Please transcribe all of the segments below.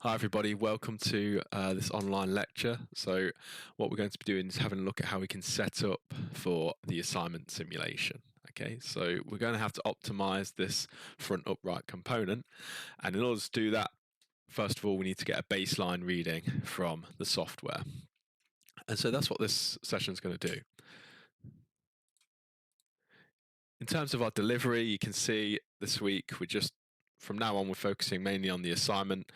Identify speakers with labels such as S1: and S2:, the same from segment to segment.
S1: Hi everybody, welcome to this online lecture. So what we're going to be doing is having a look at how we can set up for the assignment simulation. Okay, so we're going to have to optimize this front upright component, and in order to do that, first of all we need to get a baseline reading from the software. And so that's what this session is going to do. In terms of our delivery, you can see this week from now on we're focusing mainly on the assignment,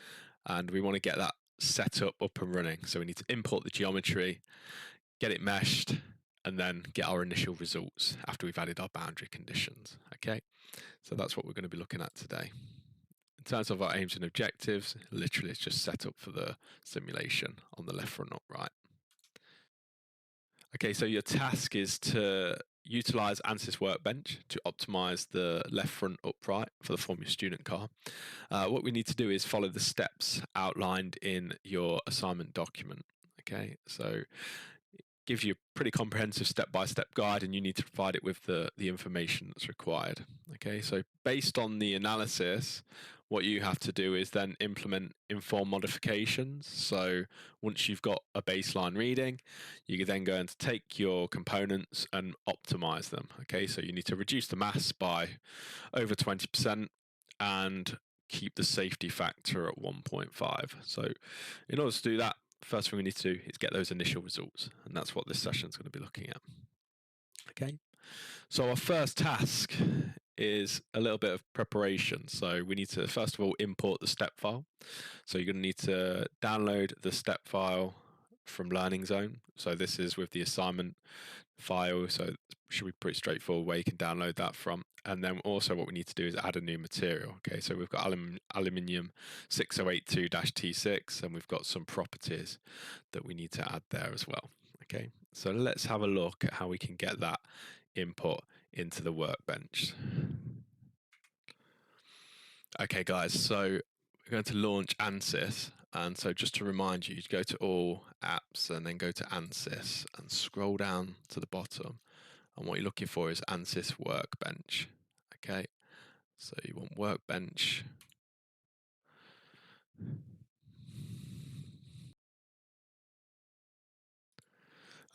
S1: and we want to get that set up and running. So we need to import the geometry, get it meshed, and then get our initial results after we've added our boundary conditions. Okay, so that's what we're going to be looking at today. In terms of our aims and objectives, literally it's just set up for the simulation on the left front upright. Okay, so your task is to utilize ANSYS Workbench to optimize the left front upright for the Form Your Student car. What we need to do is follow the steps outlined in your assignment document. Okay, so it gives you a pretty comprehensive step-by-step guide, and you need to provide it with the information that's required. Okay, so based on the analysis, what you have to do is then implement informed modifications. So once you've got a baseline reading, you're then going to take your components and optimize them. Okay, so you need to reduce the mass by over 20% and keep the safety factor at 1.5. So in order to do that, first thing we need to do is get those initial results, and that's what this session is going to be looking at. Okay, so our first task is a little bit of preparation. So we need to first of all import the step file. So you're going to need to download the step file from Learning Zone. So this is with the assignment file, so it should be pretty straightforward where you can download that from. And then also what we need to do is add a new material. Okay, so we've got aluminium 6082-T6, and we've got some properties that we need to add there as well. Okay, so let's have a look at how we can get that input into the workbench. Okay guys, so we're going to launch ANSYS, and so just to remind you, go to all apps and then go to ANSYS and scroll down to the bottom, and what you're looking for is ANSYS Workbench. Okay, so you want Workbench.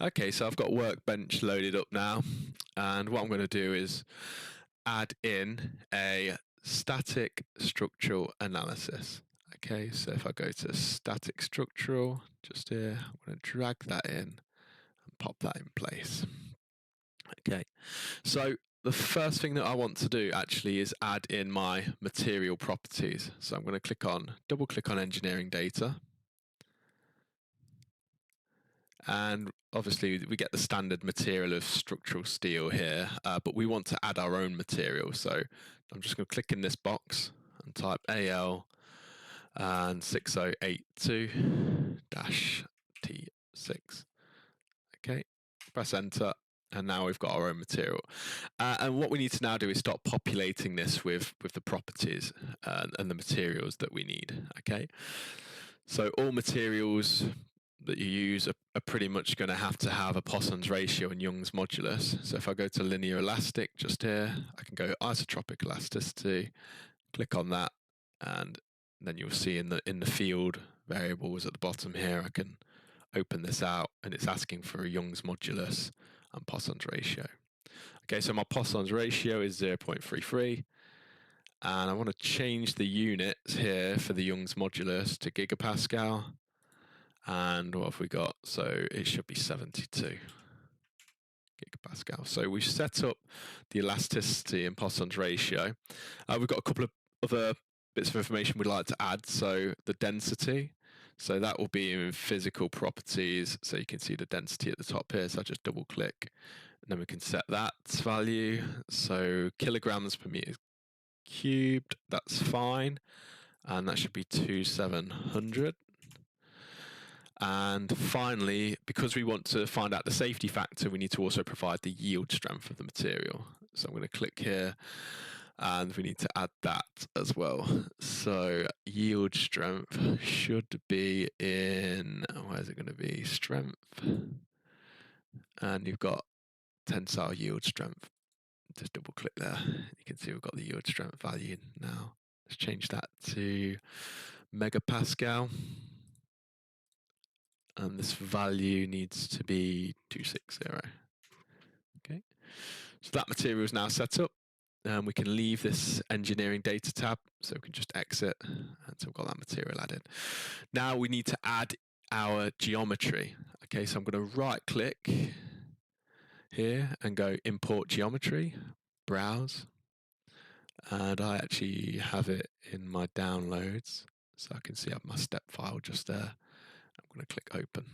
S1: Okay, so I've got Workbench loaded up now, and what I'm going to do is add in a static structural analysis. Okay, so if I go to static structural, just here, I'm going to drag that in and pop that in place. Okay, so the first thing that I want to do actually is add in my material properties. So I'm going to double click on engineering data. And obviously we get the standard material of structural steel here, but we want to add our own material. So I'm just going to click in this box and type AL and 6082-T6. Okay, press enter, and now we've got our own material. And what we need to now do is start populating this with the properties and the materials that we need. Okay, so all materials that you use are pretty much going to have a Poisson's ratio and Young's modulus. So if I go to linear elastic just here, I can go isotropic elasticity, click on that, and then you'll see in the field variables at the bottom here, I can open this out, and it's asking for a Young's modulus and Poisson's ratio. Okay, so my Poisson's ratio is 0.33, and I want to change the units here for the Young's modulus to gigapascal. And what have we got? So it should be 72 gigapascal. So we've set up the elasticity and Poisson's ratio. We've got a couple of other bits of information we'd like to add. So the density, so that will be in physical properties. So you can see the density at the top here. So I just double click, and then we can set that value. So kilograms per meter cubed, that's fine. And that should be 2700. And finally, because we want to find out the safety factor, we need to also provide the yield strength of the material. So I'm going to click here, and we need to add that as well. So yield strength should be in, where is it going to be? Strength. And you've got tensile yield strength. Just double click there. You can see we've got the yield strength value now. Let's change that to megapascal. And this value needs to be 260. Okay, so that material is now set up. And we can leave this engineering data tab, so we can just exit until we've got that material added. Now we need to add our geometry. Okay, so I'm going to right click here and go import geometry, browse, and I actually have it in my downloads, so I can see I have my step file just there. I'm going to click open.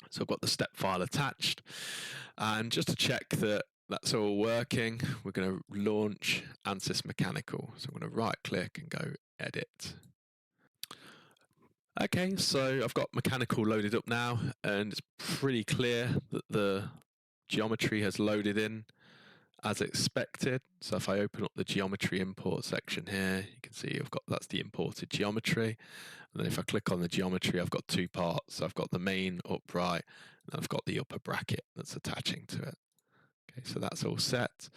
S1: So I've got the step file attached, and just to check that that's all working, we're going to launch ANSYS Mechanical. So I'm going to right click and go edit. Okay, so I've got Mechanical loaded up now, and it's pretty clear that the geometry has loaded in as expected. So if I open up the geometry import section here, you can see I've got, that's the imported geometry. And then if I click on the geometry, I've got two parts. So I've got the main upright, and I've got the upper bracket that's attaching to it. Okay, so that's all set.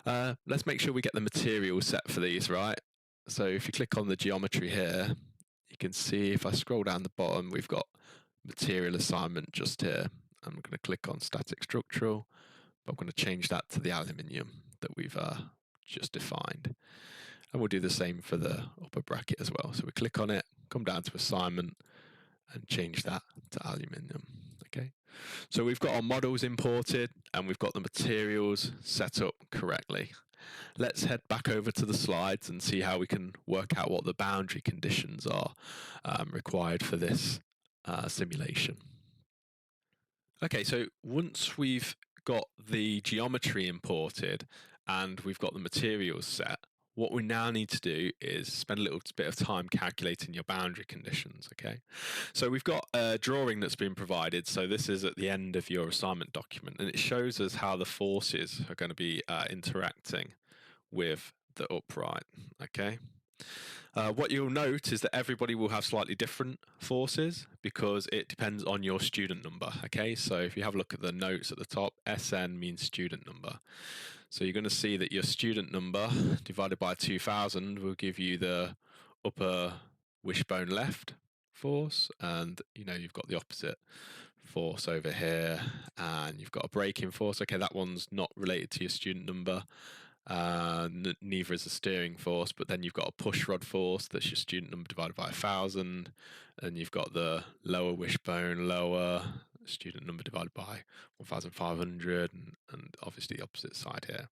S1: Let's make sure we get the material set for these, right? So if you click on the geometry here, you can see if I scroll down the bottom, we've got material assignment just here. I'm going to click on static structural, but I'm going to change that to the aluminium that we've just defined. And we'll do the same for the upper bracket as well. So we click on it, come down to assignment, and change that to aluminium. Okay, so we've got our models imported and we've got the materials set up correctly. Let's head back over to the slides and see how we can work out what the boundary conditions are required for this simulation. Okay, so once we've got the geometry imported and we've got the materials set, what we now need to do is spend a little bit of time calculating your boundary conditions, okay? So we've got a drawing that's been provided. So this is at the end of your assignment document, and it shows us how the forces are going to be interacting with the upright, okay? What you'll note is that everybody will have slightly different forces because it depends on your student number, okay? So if you have a look at the notes at the top, SN means student number. So you're going to see that your student number divided by 2000 will give you the upper wishbone left force, and you've got the opposite force over here, and you've got a braking force. Okay, that one's not related to your student number. Neither is the steering force, but then you've got a push rod force, that's your student number divided by 1000, and you've got the lower wishbone lower student number divided by 1500, and obviously the opposite side here.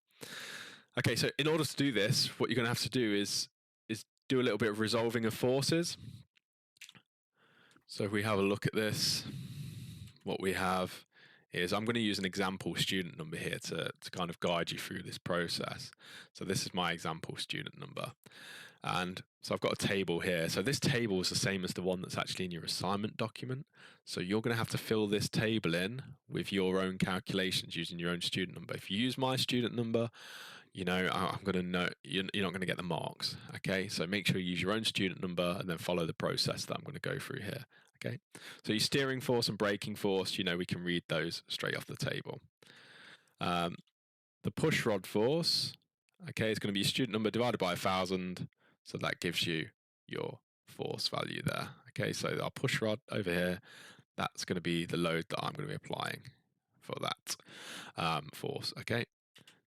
S1: Okay, so in order to do this, what you're going to have to do is do a little bit of resolving of forces. So if we have a look at this, what we have is, I'm going to use an example student number here to kind of guide you through this process. So this is my example student number. And so I've got a table here. So this table is the same as the one that's actually in your assignment document. So you're going to have to fill this table in with your own calculations using your own student number. If you use my student number, I'm going to know you're not going to get the marks. Okay, so make sure you use your own student number and then follow the process that I'm going to go through here. Okay, so your steering force and braking force, we can read those straight off the table. The push rod force, okay, is going to be your student number divided by 1000. So that gives you your force value there. Okay, so our push rod over here, that's going to be the load that I'm going to be applying for that force. Okay.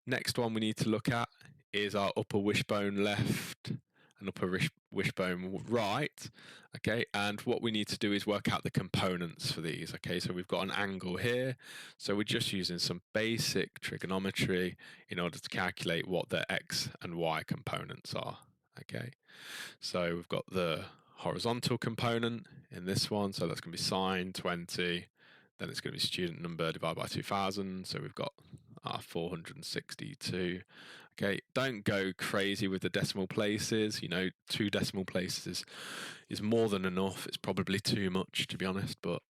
S1: Next one we need to look at is our upper wishbone left and upper wishbone right. Okay, and what we need to do is work out the components for these. Okay, so we've got an angle here, so we're just using some basic trigonometry in order to calculate what the x and y components are. Okay, so we've got the horizontal component in this one, so that's going to be sine 20, then it's going to be student number divided by 2000, so we've got 462. Okay, don't go crazy with the decimal places. 2 decimal places is more than enough. It's probably too much, to be honest, but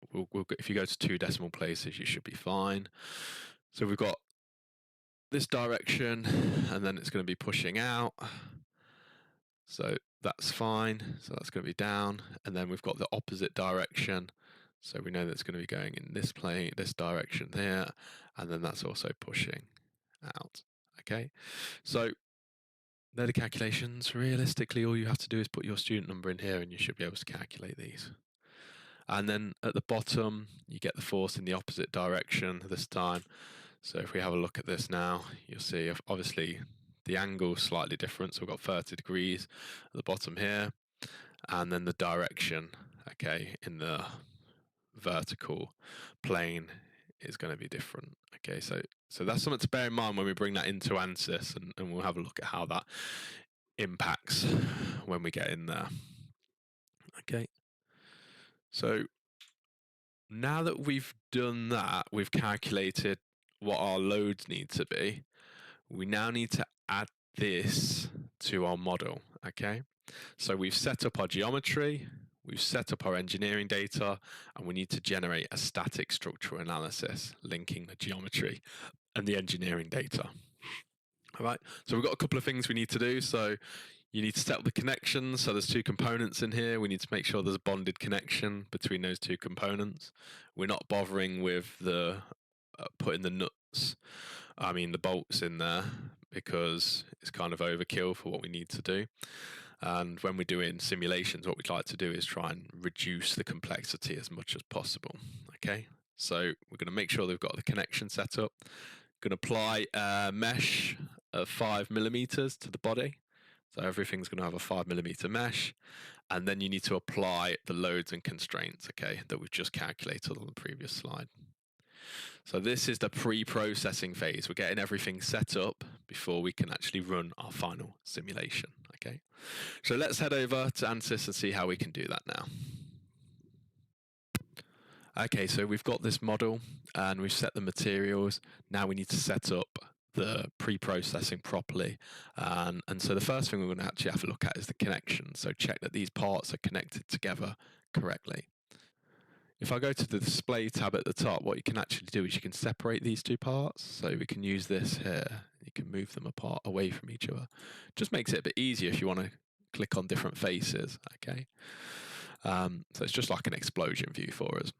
S1: if you go to 2 decimal places, you should be fine. So we've got this direction, and then it's going to be pushing out. So that's fine. So that's going to be down, and then we've got the opposite direction. So we know that it's going to be going in this plane, this direction there, and then that's also pushing out. Okay, so they're the calculations. Realistically, all you have to do is put your student number in here and you should be able to calculate these. And then at the bottom, you get the force in the opposite direction this time. So if we have a look at this now, you'll see obviously the angle is slightly different. So we've got 30 degrees at the bottom here, and then the direction, okay, in the vertical plane is going to be different. Okay, so that's something to bear in mind when we bring that into ANSYS, and we'll have a look at how that impacts when we get in there. Okay, so now that we've done that, we've calculated what our loads need to be. We now need to add this to our model. Okay, so we've set up our geometry, we've set up our engineering data, and we need to generate a static structural analysis linking the geometry and the engineering data. All right, so we've got a couple of things we need to do. So you need to set up the connections. So there's two components in here. We need to make sure there's a bonded connection between those two components. We're not bothering with the putting the the bolts in there, because it's kind of overkill for what we need to do. And when we're doing simulations, what we'd like to do is try and reduce the complexity as much as possible. Okay, so we're going to make sure they've got the connection set up. Going to apply a mesh of 5mm to the body. So everything's going to have a 5mm mesh. And then you need to apply the loads and constraints, okay, that we've just calculated on the previous slide. So this is the pre-processing phase. We're getting everything set up before we can actually run our final simulation. Okay, so let's head over to ANSYS and see how we can do that now. Okay, so we've got this model and we've set the materials. Now we need to set up the pre-processing properly. And so the first thing we're going to actually have to look at is the connection. So check that these parts are connected together correctly. If I go to the display tab at the top, what you can actually do is you can separate these two parts. So we can use this here. You can move them apart away from each other. Just makes it a bit easier if you want to click on different faces. Okay. So it's just like an explosion view for us.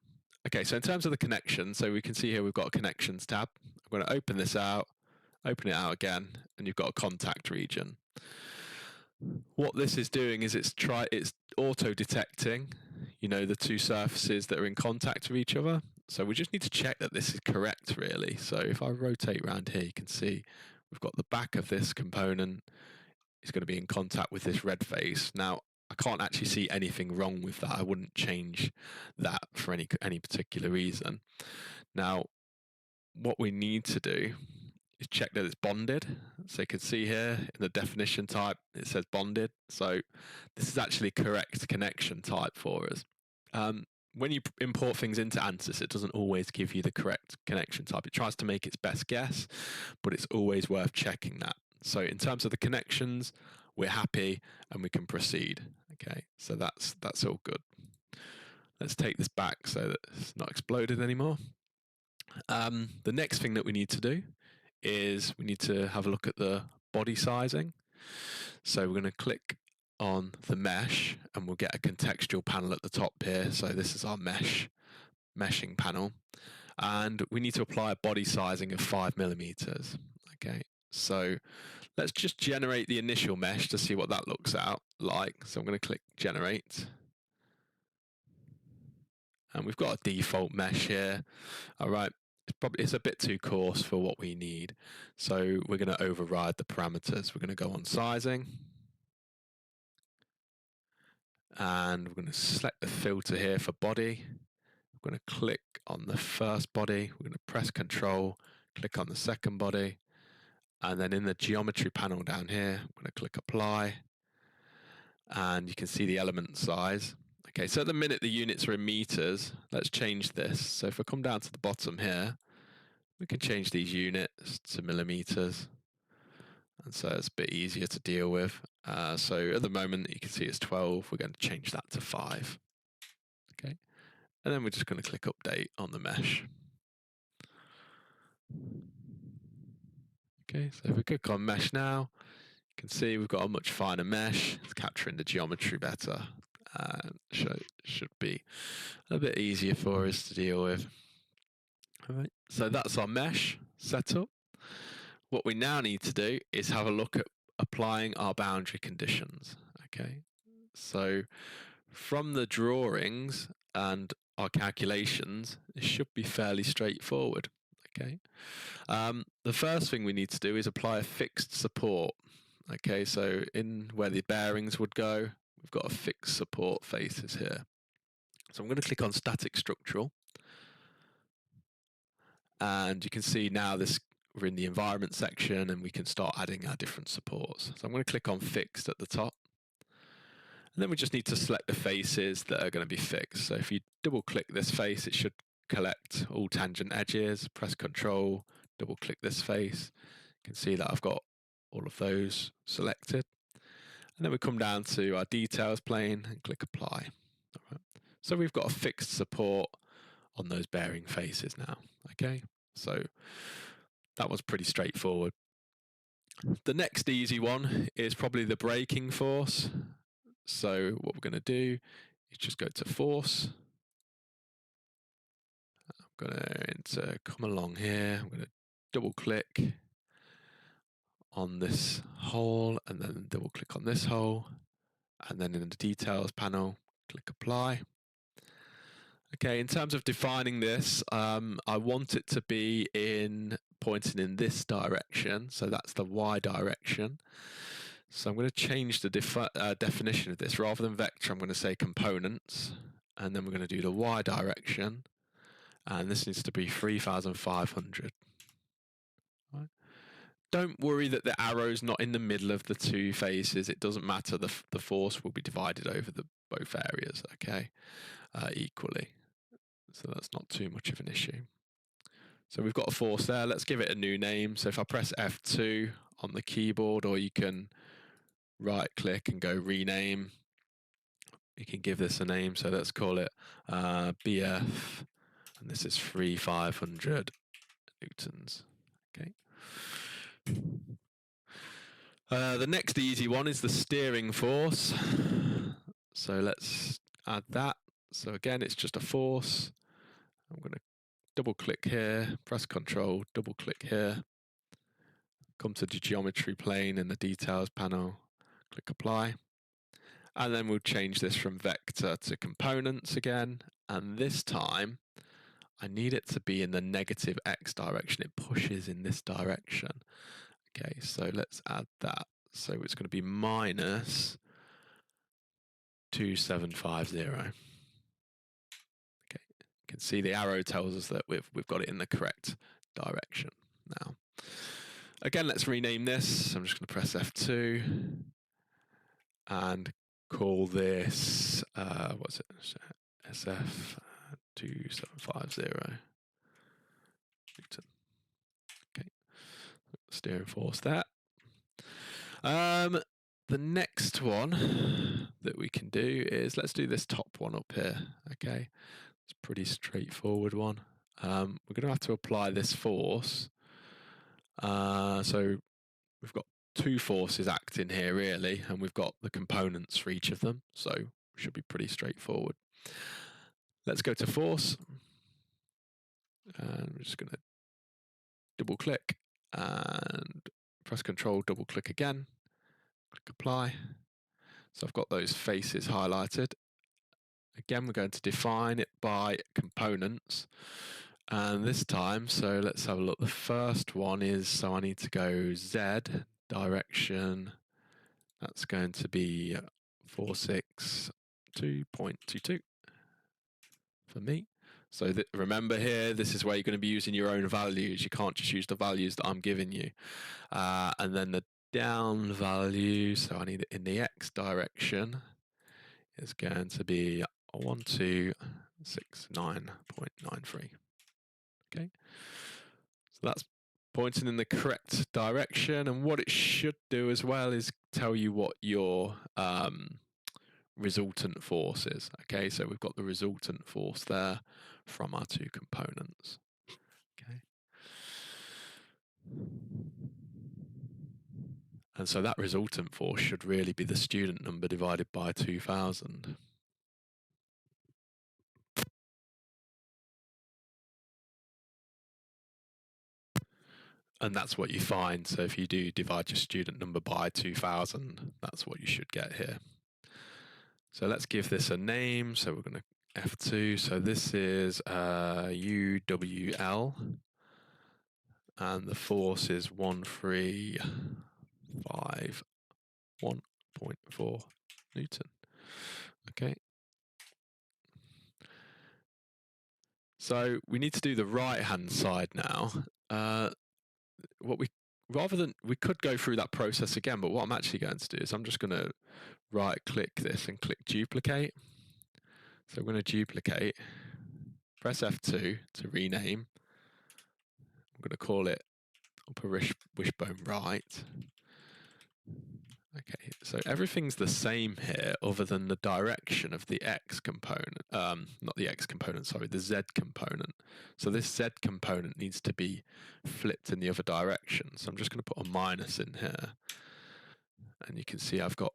S1: Okay, so in terms of the connection, so we can see here we've got a connections tab. I'm going to open this out, open it out again, and you've got a contact region. What this is doing is it's auto-detecting, the two surfaces that are in contact with each other. So we just need to check that this is correct, really. So if I rotate around here, you can see we've got the back of this component is going to be in contact with this red face. Now, I can't actually see anything wrong with that. I wouldn't change that for any particular reason. Now, what we need to do is check that it's bonded. So you can see here in the definition type, it says bonded. So this is actually correct connection type for us. When you import things into ANSYS, it doesn't always give you the correct connection type. It tries to make its best guess, but it's always worth checking that. So in terms of the connections, we're happy and we can proceed. Okay, so that's all good. Let's take this back so that it's not exploded anymore. The next thing that we need to do is we need to have a look at the body sizing. So we're going to click on the mesh and we'll get a contextual panel at the top here. So this is our meshing panel. And we need to apply a body sizing of 5mm. Okay, so let's just generate the initial mesh to see what that looks like. So I'm going to click generate. And we've got a default mesh here. All right, it's a bit too coarse for what we need. So we're going to override the parameters. We're going to go on sizing. And we're going to select the filter here for body. We're going to click on the first body. We're going to press Control, click on the second body. And then in the geometry panel down here, I'm going to click apply. And you can see the element size. Okay, so at the minute the units are in meters. Let's change this. So if I come down to the bottom here, we can change these units to millimeters. And so it's a bit easier to deal with. So at the moment you can see it's 12. We're going to change that to 5. Okay, and then we're just going to click update on the mesh. Okay, so if we click on mesh now, you can see we've got a much finer mesh. It's capturing the geometry better. And should be a bit easier for us to deal with. All right, so that's our mesh set up. What we now need to do is have a look at applying our boundary conditions. Okay, so from the drawings and our calculations, it should be fairly straightforward. Okay, the first thing we need to do is apply a fixed support. Okay, so in where the bearings would go, we've got a fixed support faces here. So I'm going to click on static structural, and you can see now we're in the environment section and we can start adding our different supports. So I'm going to click on fixed at the top, and then we just need to select the faces that are going to be fixed. So if you double click this face, it should collect all tangent edges. Press Control, double click this face. You can see that I've got all of those selected. And then we come down to our details plane and click apply. All right. So we've got a fixed support on those bearing faces now. Okay, so that was pretty straightforward. The next easy one is probably the braking force. So what we're going to do is just go to force. I'm going to come along here. I'm going to double click on this hole and then double click on this hole. And then in the details panel, click apply. Okay, in terms of defining this, I want it to be pointing in this direction. So that's the Y direction. So I'm going to change the definition of this. Rather than vector, I'm going to say components. And then we're going to do the Y direction. And this needs to be 3,500. Right. Don't worry that the arrow's not in the middle of the two faces. It doesn't matter. The force will be divided over both areas, okay, equally. So that's not too much of an issue. So we've got a force there. Let's give it a new name. So if I press F2 on the keyboard, or you can right click and go rename, you can give this a name. So let's call it BF, and this is 3,500 newtons. Okay. The next easy one is the steering force. So let's add that. So again, it's just a force. I'm going to double click here, press Control, double click here, come to the geometry plane in the details panel, click apply. And then we'll change this from vector to components again. And this time, I need it to be in the negative X direction. It pushes in this direction. Okay, so let's add that. So it's going to be minus 2750. Okay, you can see the arrow tells us that we've got it in the correct direction now. Again, let's rename this. I'm just going to press F2 and call this, what's it? SF 2750 Newton. Okay, steering force there. The next one that we can do is, let's do this top one up here. Okay, it's a pretty straightforward one. We're going to have to apply this force. So we've got two forces acting here really, and we've got the components for each of them, so it should be pretty straightforward. Let's go to force, and we're just going to double click and press Control, double click again, click apply. So I've got those faces highlighted. Again, we're going to define it by components, and this time, so let's have a look. The first one is, so I need to go Z direction. That's going to be 462.22 for me. So remember here, this is where you're going to be using your own values. You can't just use the values that I'm giving you. And then the down value, so I need it in the X direction, is going to be 1269.93. Okay, so that's pointing in the correct direction, and what it should do as well is tell you what your resultant force is. Okay, so we've got the resultant force there from our two components. Okay, and so that resultant force should really be the student number divided by 2000. And that's what you find. So if you do divide your student number by 2000, that's what you should get here. So let's give this a name. So we're going to F2. So this is UWL. And the force is 1351.4 Newton. Okay. So we need to do the right-hand side now. We could go through that process again, but what I'm actually going to do is I'm just going to right-click this and click duplicate. So I'm going to duplicate, press F2 to rename. I'm going to call it upper wishbone right. Okay, so everything's the same here other than the direction of the X component, not the X component, sorry, the Z component. So this Z component needs to be flipped in the other direction. So I'm just going to put a minus in here. And you can see I've got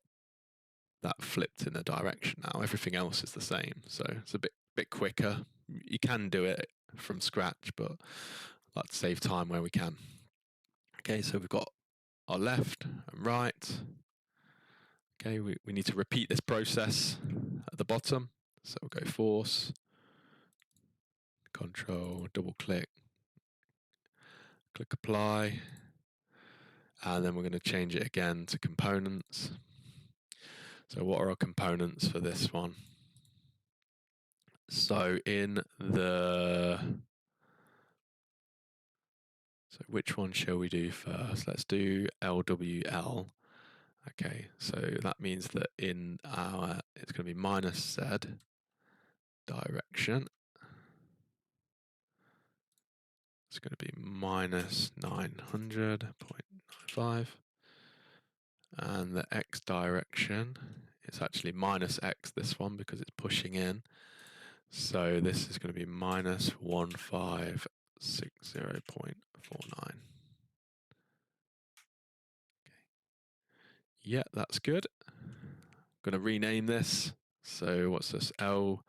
S1: that flipped in a direction now. Everything else is the same. So it's a bit quicker. You can do it from scratch, but I like to save time where we can. Okay, so we've got our left and right. Okay, we need to repeat this process at the bottom. So we'll go force, control, double click, click apply, and then we're going to change it again to components. So what are our components for this one? So so which one shall we do first? Let's do LWL. Okay, so that means that it's going to be minus Z direction. It's going to be minus 900.95. And the X direction is actually minus X, this one, because it's pushing in. So this is going to be minus 1560.49. Okay. Yeah, that's good. I'm going to rename this. So what's this? LWL.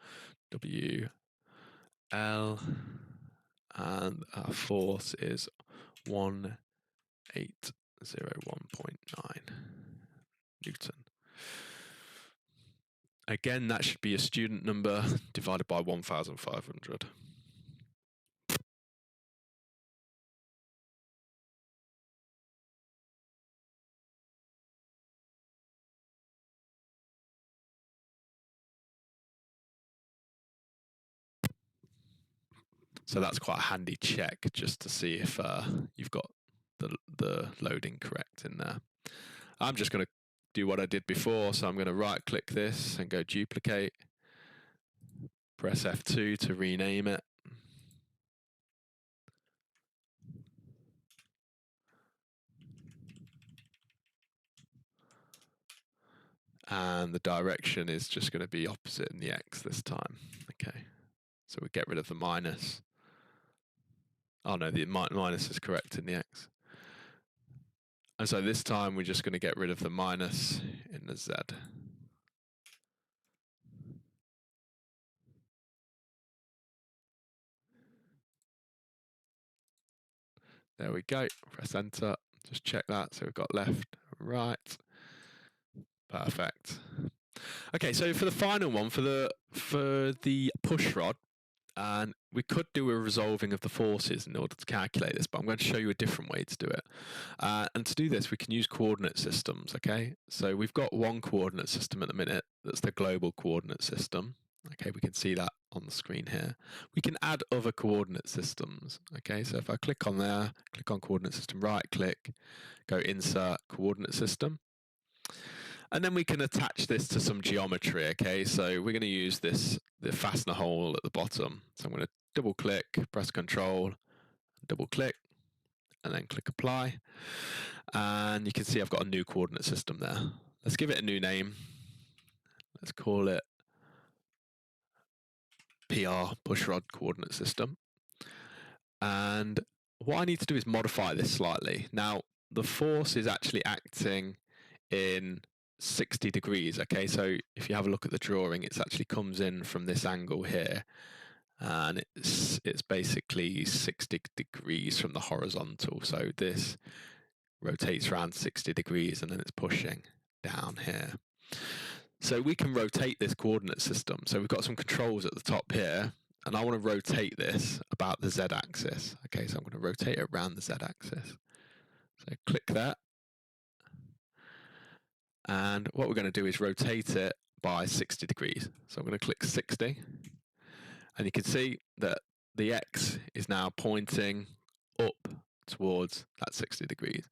S1: And our force is 1801.9 Newton. Again, that should be a student number divided by 1,500. So that's quite a handy check just to see if you've got the loading correct in there. I'm just going to do what I did before. So I'm going to right click this and go duplicate, press F2 to rename it. And the direction is just going to be opposite in the X this time. Okay, so we get rid of the minus. Oh no, the minus is correct in the X. And so this time we're just going to get rid of the minus in the Z. There we go. Press enter. Just check that. So we've got left, right. Perfect. Okay, so for the final one, for the push rod, and we could do a resolving of the forces in order to calculate this, but I'm going to show you a different way to do it. And to do this, we can use coordinate systems, okay? So we've got one coordinate system at the minute, that's the global coordinate system. Okay, we can see that on the screen here. We can add other coordinate systems, okay? So if I click on there, click on coordinate system, right click, go insert coordinate system. And then we can attach this to some geometry, okay? So we're going to use the fastener hole at the bottom. So I'm going to double click, press Control, double click, and then click Apply. And you can see I've got a new coordinate system there. Let's give it a new name. Let's call it PR, push rod coordinate system. And what I need to do is modify this slightly. Now, the force is actually acting in 60 degrees, okay? So if you have a look at the drawing, it actually comes in from this angle here. and it's basically 60 degrees from the horizontal. So this rotates around 60 degrees and then it's pushing down here. So we can rotate this coordinate system. So we've got some controls at the top here, and I want to rotate this about the z-axis. Okay, so I'm going to rotate it around the z-axis. So click that. And what we're going to do is rotate it by 60 degrees. So I'm going to click 60. And you can see that the X is now pointing up towards that 60 degrees.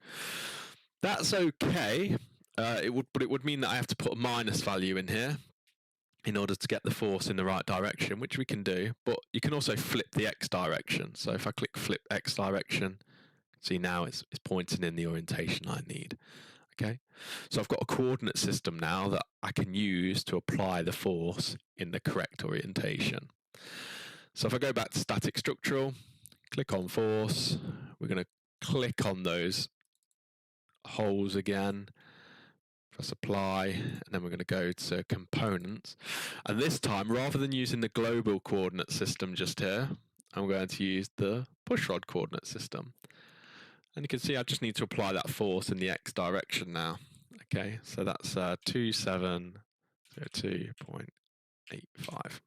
S1: That's okay. But it would mean that I have to put a minus value in here in order to get the force in the right direction, which we can do. But you can also flip the X direction. So if I click flip X direction, see now it's pointing in the orientation I need. Okay, so I've got a coordinate system now that I can use to apply the force in the correct orientation. So if I go back to static structural, click on force, we're going to click on those holes again, press apply, and then we're going to go to components. And this time, rather than using the global coordinate system just here, I'm going to use the pushrod coordinate system. And you can see I just need to apply that force in the X direction now. Okay, so that's 2702.85.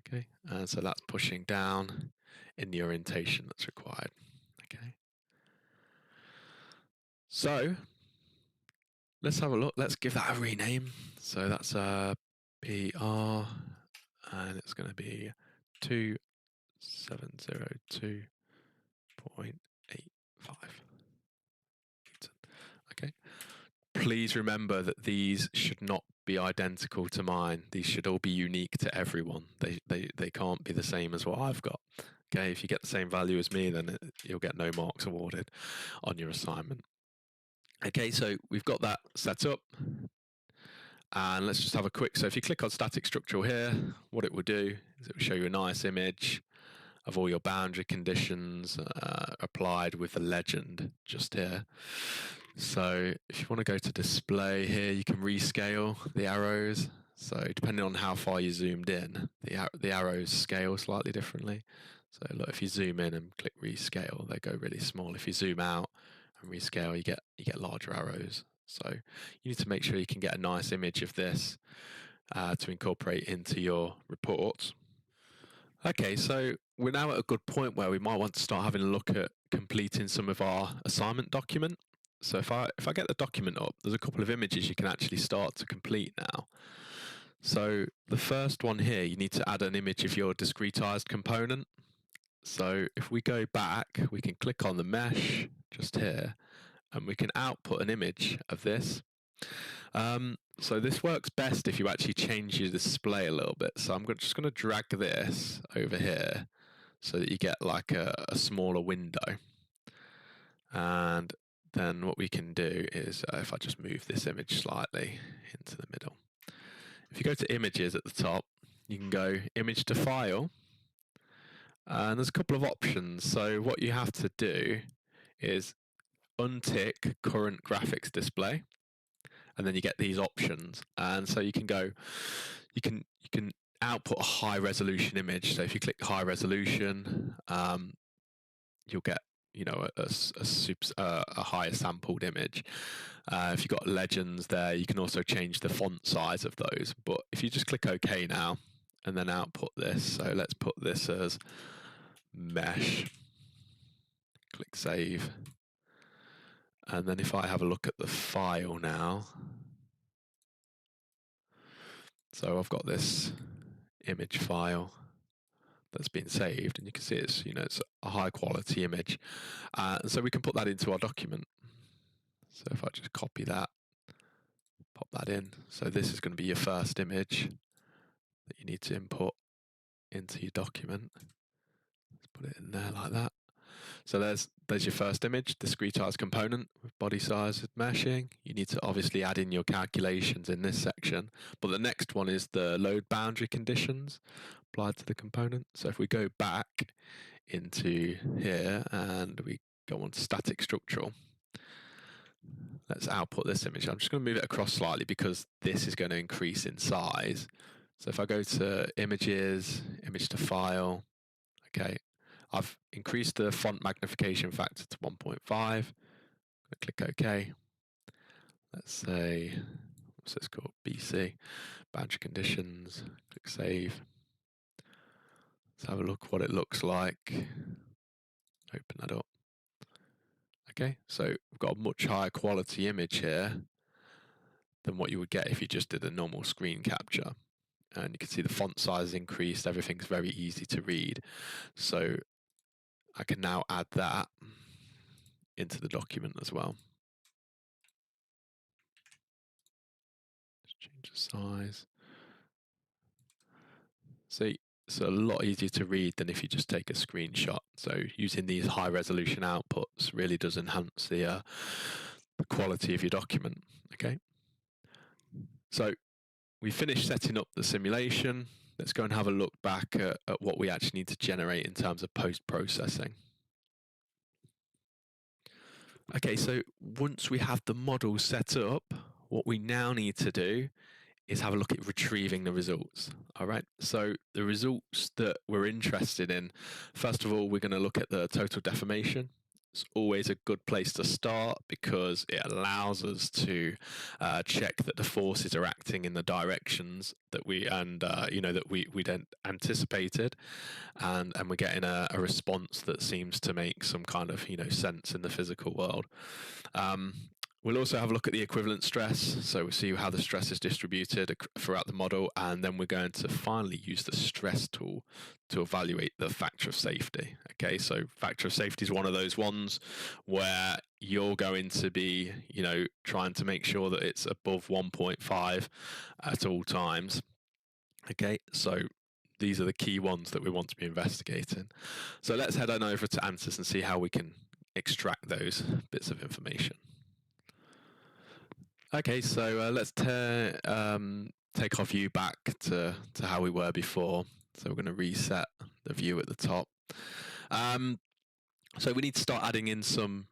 S1: Okay, and so that's pushing down in the orientation that's required. Okay, so let's have a look. Let's give that a rename. So that's PR, and it's going to be 2702.85. Okay. Please remember that these should not be identical to mine. These should all be unique to everyone. They can't be the same as what I've got. Okay, if you get the same value as me, then you'll get no marks awarded on your assignment. Okay, so we've got that set up. And let's just have a quick, so if you click on static structural here, what it will do is it will show you a nice image of all your boundary conditions applied with the legend just here. So if you want to go to display here, you can rescale the arrows. So depending on how far you zoomed in, the arrows scale slightly differently. So look, if you zoom in and click rescale, they go really small. If you zoom out and rescale, you get larger arrows. So you need to make sure you can get a nice image of this to incorporate into your reports. Okay, so we're now at a good point where we might want to start having a look at completing some of our assignment document. So if I get the document up, there's a couple of images you can actually start to complete now. So the first one here, you need to add an image of your discretized component. So if we go back, we can click on the mesh just here, and we can output an image of this. So this works best if you actually change your display a little bit. So I'm just going to drag this over here so that you get like a smaller window. And then what we can do is, if I just move this image slightly into the middle. If you go to images at the top, you can go image to file. And there's a couple of options. So what you have to do is untick current graphics display. And then you get these options, and so you can go, you can output a high resolution image. So if you click high resolution, you'll get a higher sampled image. If you've got legends there, you can also change the font size of those. But if you just click OK now, and then output this, so let's put this as mesh. Click save. And then if I have a look at the file now, so I've got this image file that's been saved, and you can see it's a high quality image. So we can put that into our document. So if I just copy that, pop that in. So this is going to be your first image that you need to input into your document. Let's put it in there like that. So there's your first image, discretized component with body size meshing. You need to obviously add in your calculations in this section. But the next one is the load boundary conditions applied to the component. So if we go back into here and we go on to static structural, let's output this image. I'm just going to move it across slightly because this is going to increase in size. So if I go to images, image to file, okay, I've increased the font magnification factor to 1.5. Click OK. Let's say, what's this called? BC, boundary conditions. Click Save. Let's have a look what it looks like. Open that up. Okay, so we've got a much higher quality image here than what you would get if you just did a normal screen capture. And you can see the font size increased, everything's very easy to read. So I can now add that into the document as well. Just change the size. See, it's a lot easier to read than if you just take a screenshot. So using these high resolution outputs really does enhance the quality of your document. Okay. So we finished setting up the simulation. Let's go and have a look back at what we actually need to generate in terms of post-processing. Okay, so once we have the model set up, what we now need to do is have a look at retrieving the results. All right, so the results that we're interested in, first of all, we're going to look at the total deformation. It's always a good place to start because it allows us to check that the forces are acting in the directions that we don't anticipated, and we're getting a response that seems to make some kind of sense in the physical world. We'll also have a look at the equivalent stress, so we'll see how the stress is distributed throughout the model, and then we're going to finally use the stress tool to evaluate the factor of safety. Okay, so factor of safety is one of those ones where you're going to be, trying to make sure that it's above 1.5 at all times. Okay, so these are the key ones that we want to be investigating. So let's head on over to ANSYS and see how we can extract those bits of information. Okay, so let's take our view back to how we were before. So we're going to reset the view at the top. So we need to start adding in some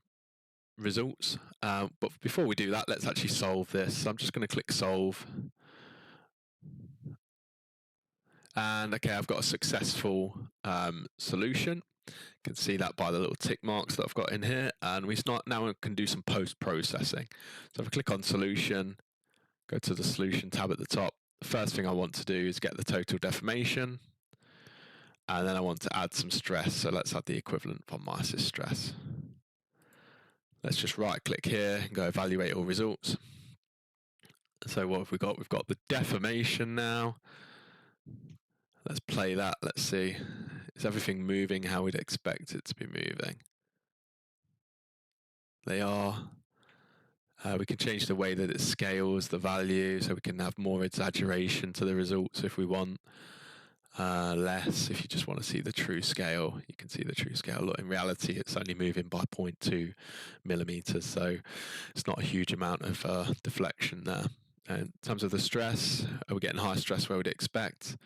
S1: results. But before we do that, let's actually solve this. So I'm just going to click Solve. And okay, I've got a successful solution. You can see that by the little tick marks that I've got in here. And now we can do some post-processing. So if I click on Solution, go to the Solution tab at the top, the first thing I want to do is get the total deformation. And then I want to add some stress. So let's add the equivalent von Mises stress. Let's just right-click here and go Evaluate All Results. So what have we got? We've got the deformation now. Let's play that. Let's see. Is everything moving how we'd expect it to be moving? They are. We can change the way that it scales the value, so we can have more exaggeration to the results if we want. Less if you just want to see the true scale. You can see the true scale. Look, in reality, it's only moving by 0.2 millimeters, so it's not a huge amount of deflection there. And in terms of the stress, are we getting high stress where we'd expect?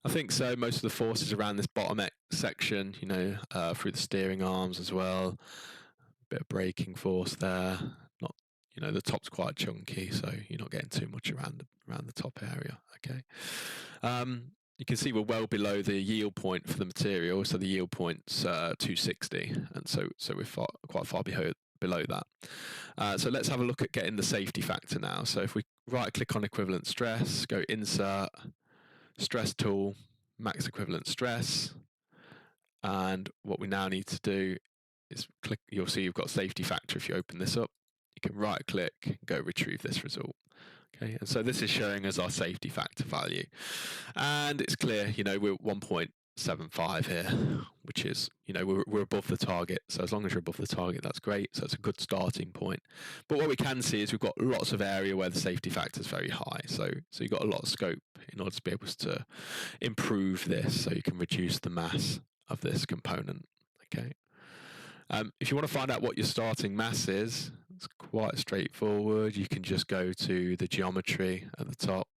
S1: I think so. Most of the forces around this bottom section, through the steering arms as well. A bit of braking force there. Not, the top's quite chunky, so you're not getting too much around the top area. Okay. You can see we're well below the yield point for the material, so the yield point's 260, and so we're quite far below that. So let's have a look at getting the safety factor now. So if we right-click on equivalent stress, go Insert, Stress Tool, Max Equivalent Stress, and what we now need to do is click. You'll see you've got safety factor. If you open this up, you can right-click, go Retrieve this result. Okay, and so this is showing us our safety factor value, and it's clear, we're 1.75 here, which is, we're above the target. So as long as you're above the target, that's great. So it's a good starting point. But what we can see is we've got lots of area where the safety factor is very high. So you've got a lot of scope in order to be able to improve this, so you can reduce the mass of this component. Okay. If you want to find out what your starting mass is, it's quite straightforward. You can just go to the geometry at the top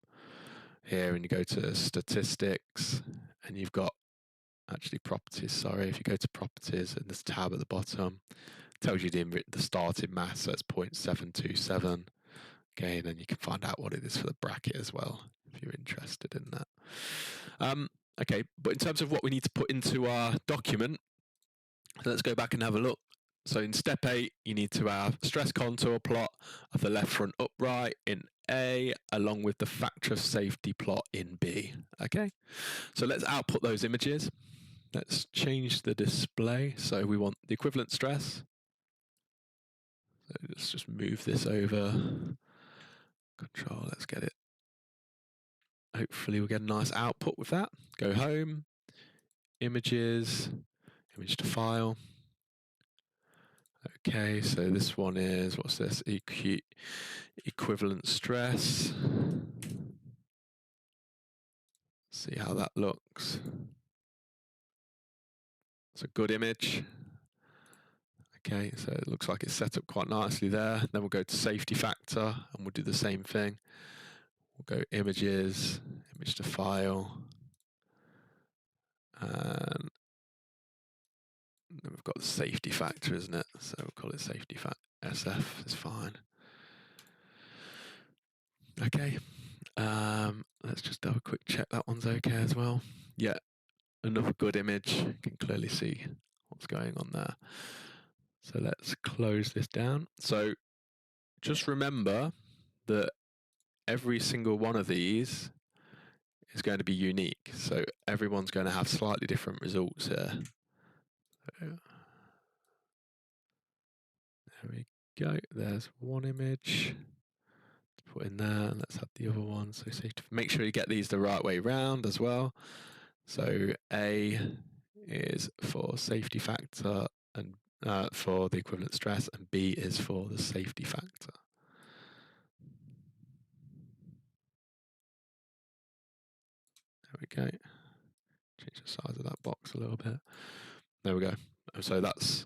S1: here, and you go to statistics, and you've got actually properties. Sorry, if you go to properties and this tab at the bottom, it tells you the starting mass, so it's 0.727. Okay, and then you can find out what it is for the bracket as well. if you're interested in that. Okay, but in terms of what we need to put into our document, let's go back and have a look. So in step 8, you need to have a stress contour plot of the left front upright in A, along with the factor of safety plot in B. Okay, so let's output those images. Let's change the display. So we want the equivalent stress. So let's just move this over. Control, let's get it. Hopefully we'll get a nice output with that. Go home, images, image to file. Okay, so this one is, what's this? Equivalent stress. See how that looks. It's a good image. Okay, so it looks like it's set up quite nicely there. Then we'll go to safety factor and we'll do the same thing. We'll go images, image to file. And then we've got the safety factor, isn't it? So we'll call it safety factor. SF is fine. Okay, let's just have a quick check that one's okay as well. Yeah, another good image. You can clearly see what's going on there. So let's close this down. So just remember that every single one of these is going to be unique. So everyone's going to have slightly different results here. There we go. There's one image. Let's put in there, and let's have the other one. So safety. Make sure you get these the right way round as well. So A is for safety factor and for the equivalent stress, and B is for the safety factor. There we go. Change the size of that box a little bit. There we go. So that's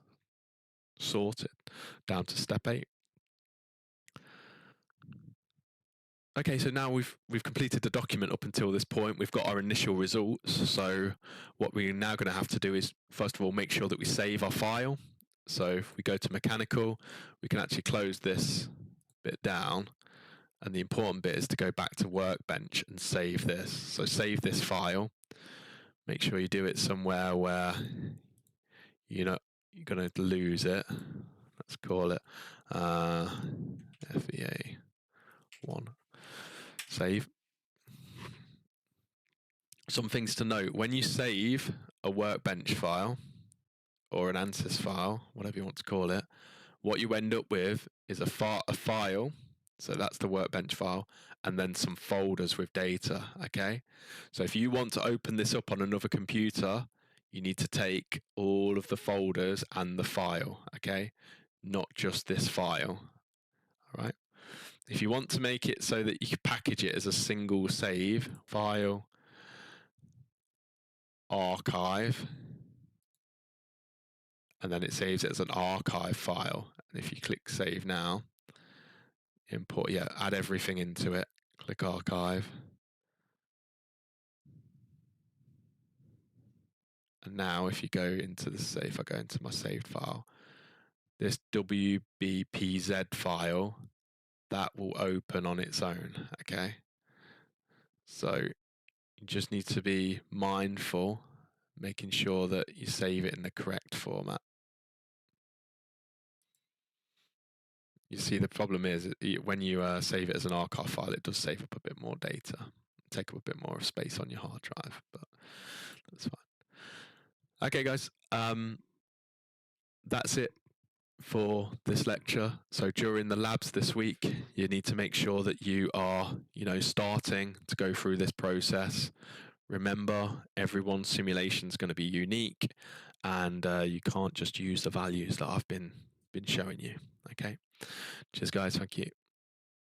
S1: sorted down to step 8. Okay, so now we've completed the document up until this point. We've got our initial results. So what we're now going to have to do is, first of all, make sure that we save our file. So if we go to mechanical, we can actually close this bit down. And the important bit is to go back to Workbench and save this. So save this file. Make sure you do it somewhere where you're going to lose it. Let's call it FEA1. Save. Some things to note: when you save a Workbench file or an ANSYS file, whatever you want to call it, what you end up with is a file. So that's the Workbench file, and then some folders with data. Okay, so if you want to open this up on another computer, you need to take all of the folders and the file. Okay, not just this file. All right. If you want to make it so that you can package it as a single save, file, archive, and then it saves it as an archive file. And if you click save now, import, add everything into it, click archive. And now if you go into the save, I go into my saved file, this WBPZ file, that will open on its own, okay? So you just need to be mindful, making sure that you save it in the correct format. You see, the problem is when you save it as an archive file, it does save up a bit more data, take up a bit more space on your hard drive, but that's fine. Okay, guys, that's it for this lecture. So during the labs this week, you need to make sure that you are, starting to go through this process. Remember, everyone's simulation is going to be unique, and you can't just use the values that I've been showing you. Okay, cheers, guys. Thank you.